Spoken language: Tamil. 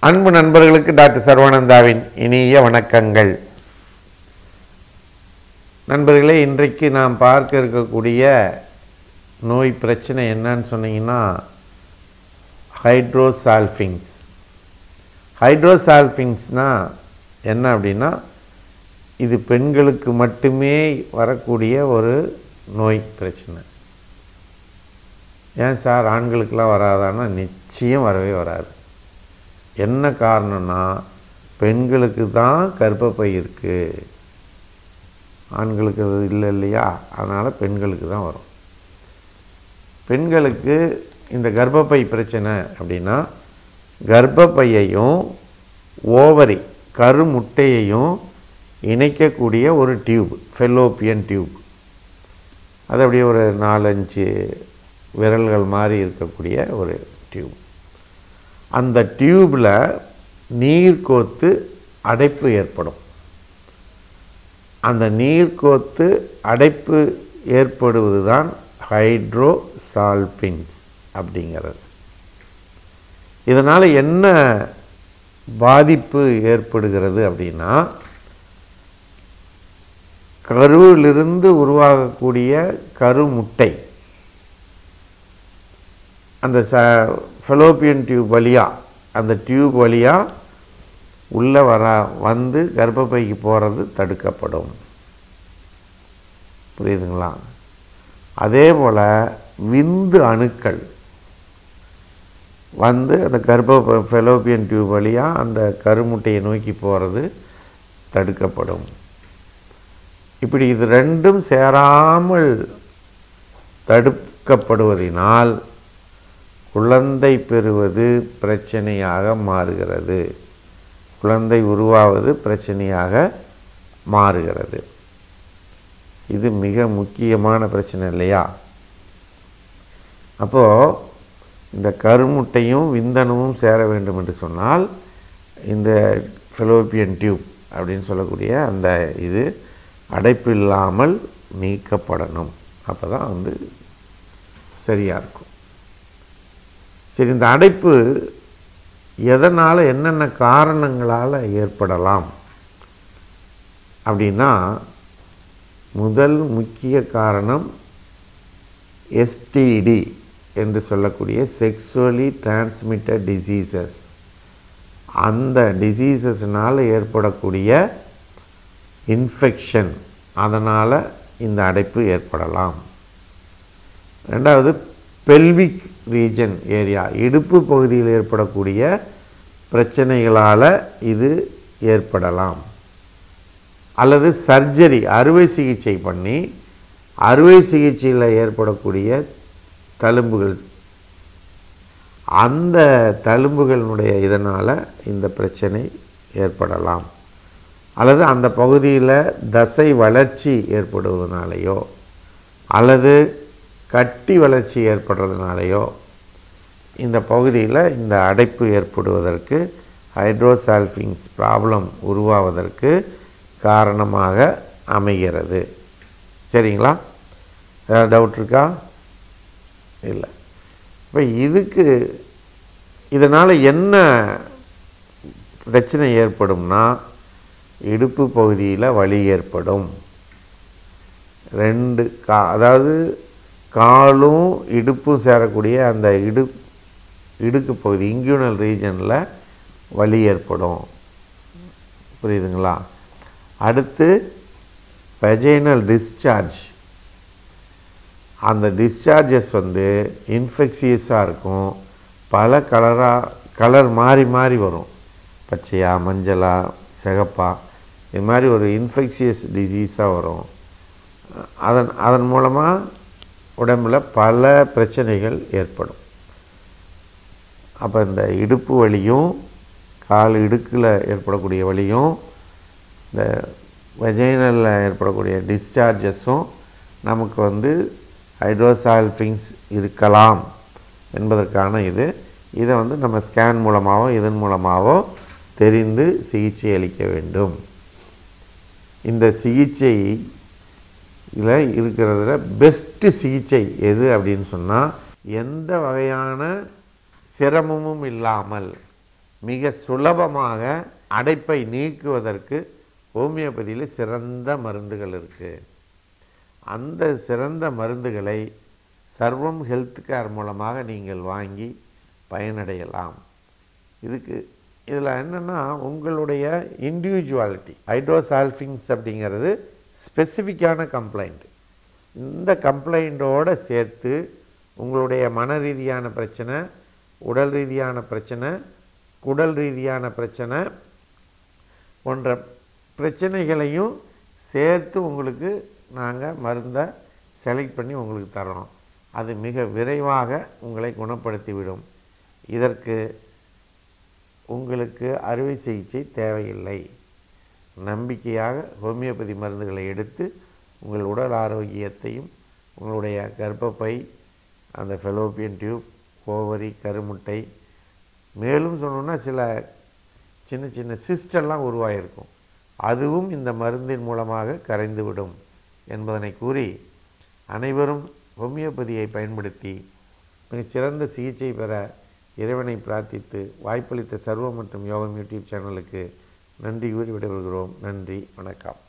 அன்பு நண்பர்களுக்கு டாக்டர் சர்வானந்தாவின் இனிய வணக்கங்கள். நண்பர்களே, இன்றைக்கு நாம் பார்க்க இருக்கக்கூடிய நோய் பிரச்சனை என்னன்னு சொன்னீங்கன்னா ஹைட்ரோசால்ஃபிங்ஸ். ஹைட்ரோசால்ஃபிங்ஸ்னால் என்ன அப்படின்னா, இது பெண்களுக்கு மட்டுமே வரக்கூடிய ஒரு நோய் பிரச்சனை. ஏன் சார் ஆண்களுக்கெல்லாம் வராதான்னா நிச்சயம் வரவே வராது. என்ன காரணம்னா, பெண்களுக்கு தான் கர்ப்பப்பை இருக்குது, ஆண்களுக்கு அது இல்லை இல்லையா? அதனால் பெண்களுக்கு தான் வரும். பெண்களுக்கு இந்த கர்ப்பப்பை பிரச்சனை அப்படின்னா, கர்ப்பப்பையையும் ஓவரி கருமுட்டையையும் இணைக்கக்கூடிய ஒரு டியூப், ஃபெல்லோப்பியன் டியூப், அது அப்படியே ஒரு 4-5 விரல்கள் மாதிரி இருக்கக்கூடிய ஒரு டியூப். அந்த டியூப்பில் நீர் கோத்து அடைப்பு ஏற்படும். அந்த நீர் கோத்து அடைப்பு ஏற்படுவது தான் ஹைட்ரோசால்ஃபிங்ஸ் அப்படிங்கிறது. இதனால் என்ன பாதிப்பு ஏற்படுகிறது அப்படின்னா, கருவிலிருந்து உருவாகக்கூடிய கருமுட்டை அந்த ஃபெலோப்பியன் டியூப் வழியாக, அந்த டியூப் வழியாக உள்ளே வந்து கர்ப்பப்பைக்கு போகிறது தடுக்கப்படும். புரியுதுங்களா? அதே போல் விந்து அணுக்கள் வந்து அந்த ஃபெலோப்பியன் டியூப் வழியாக அந்த கருமுட்டையை நோக்கி போகிறது தடுக்கப்படும். இப்படி இது ரெண்டும் சேராமல் தடுக்கப்படுவதினால் குழந்தை பெறுவது பிரச்சனையாக மாறுகிறது, குழந்தை உருவாவது பிரச்சனையாக மாறுகிறது. இது மிக முக்கியமான பிரச்சனை இல்லையா? அப்போது இந்த கருமுட்டையும் விந்தணுவும் சேர வேண்டும் என்று சொன்னால் இந்த ஃபெலோப்பியன் டியூப் அப்படின்னு சொல்லக்கூடிய அந்த இது அடைப்பு இல்லாமல் நீக்கப்படணும். அப்போ தான் வந்து சரியாக இருக்கும். சரி, இந்த அடைப்பு எதனால், என்னென்ன காரணங்களால் ஏற்படலாம் அப்படின்னா, முதல் முக்கிய காரணம் எஸ்டிடி என்று சொல்லக்கூடிய செக்ஸுவலி டிரான்ஸ்மிட்டட் டிசீசஸ். அந்த டிசீசஸ்னால் ஏற்படக்கூடிய இன்ஃபெக்ஷன், அதனால் இந்த அடைப்பு ஏற்படலாம். ரெண்டாவது, பெல்விக் ரீஜன் ஏரியா, இடுப்பு பகுதியில் ஏற்படக்கூடிய பிரச்சனைகளால் இது ஏற்படலாம். அல்லது சர்ஜரி, அறுவை சிகிச்சை பண்ணி அறுவை சிகிச்சையில் ஏற்படக்கூடிய தழும்புகள், அந்த தழும்புகளினுடைய இதனால் இந்த பிரச்சனை ஏற்படலாம். அல்லது அந்த பகுதியில் தசை வளர்ச்சி ஏற்படுவதனாலேயோ அல்லது கட்டி வளர்ச்சி ஏற்படுறதுனாலையோ இந்த பகுதியில் இந்த அடைப்பு ஏற்படுவதற்கு, ஹைட்ரோசால்ஃபிங்ஸ் ப்ராப்ளம் உருவாவதற்கு காரணமாக அமைகிறது. சரிங்களா? ஏதாவது டவுட் இருக்கா? இல்லை. இப்போ இதனால் என்ன பிரச்சனை ஏற்படும்னா, இடுப்பு பகுதியில் வலி ஏற்படும். அதாவது காலும் இடுப்பும் சேரக்கூடிய அந்த இடுக்கு பகுதி, இன்குயினல் ரீஜனில் வலி ஏற்படும். புரியுதுங்களா? அடுத்து வெஜைனல் டிஸ்சார்ஜ். அந்த டிஸ்சார்ஜஸ் வந்து இன்ஃபெக்ஷியஸாக இருக்கும். பல கலர் மாறி மாறி வரும். பச்சையா, மஞ்சளா, சிகப்பா, இது மாதிரி ஒரு இன்ஃபெக்ஷியஸ் டிசீஸாக வரும். அதன் மூலமாக உடம்பில் பல பிரச்சனைகள் ஏற்படும். அப்போ இந்த இடுப்பு வலியும் கால் இடுக்கில் ஏற்படக்கூடிய வலியும் இந்த வெஜைனலில் ஏற்படக்கூடிய டிஸ்சார்ஜஸும் நமக்கு வந்து ஹைட்ரோசால்ஃபிங்ஸ் இருக்கலாம் என்பதற்கான இதை வந்து நம்ம ஸ்கேன் மூலமாகவோ இதன் மூலமாகவோ தெரிந்து சிகிச்சை அளிக்க வேண்டும். இந்த சிகிச்சை இதில் இருக்கிறதுல பெஸ்ட்டு சிகிச்சை எது அப்படின்னு சொன்னால், எந்த வகையான சிரமமும் இல்லாமல் மிக சுலபமாக அடைப்பை நீக்குவதற்கு ஹோமியோபதியில் சிறந்த மருந்துகள் இருக்குது. அந்த சிறந்த மருந்துகளை சர்வம் ஹெல்த் கேர் மூலமாக நீங்கள் வாங்கி பயனடையலாம். இதில் என்னென்னா உங்களுடைய இண்டிவிஜுவாலிட்டி, ஹைட்ரோசால்ஃபிங்ஸ் அப்படிங்கிறது ஸ்பெசிஃபிக்கான கம்ப்ளைண்ட். இந்த கம்ப்ளைண்ட்டோடு சேர்த்து உங்களுடைய மன ரீதியான பிரச்சனை, உடல் ரீதியான பிரச்சனை, குடல் ரீதியான பிரச்சனை போன்ற பிரச்சனைகளையும் சேர்த்து உங்களுக்கு நாங்கள் மருந்தை செலக்ட் பண்ணி உங்களுக்கு தரோம். அது மிக விரைவாக உங்களை குணப்படுத்திவிடும். இதற்கு உங்களுக்கு அறுவை சிகிச்சை தேவையில்லை. நம்பிக்கையாக ஹோமியோபதி மருந்துகளை எடுத்து உங்கள் உடல் ஆரோக்கியத்தையும் உங்களுடைய கர்ப்பப்பை, அந்த ஃபெலோப்பியன் டியூப், ஓவரி, கருமுட்டை, மேலும் சொன்னோன்னா சில சின்ன சின்ன சிஸ்டெல்லாம் உருவாகிருக்கும், அதுவும் இந்த மருந்தின் மூலமாக கரைந்துவிடும் என்பதனை கூறி அனைவரும் ஹோமியோபதியை பயன்படுத்தி மிகச்சிறந்த சிகிச்சை பெற இறைவனை பிரார்த்தித்து வாய்ப்பளித்த சர்வம் மற்றும் யோகம் யூடியூப் சேனலுக்கு நன்றி கூறி விடைபெறுகிறோம். நன்றி, வணக்கம்.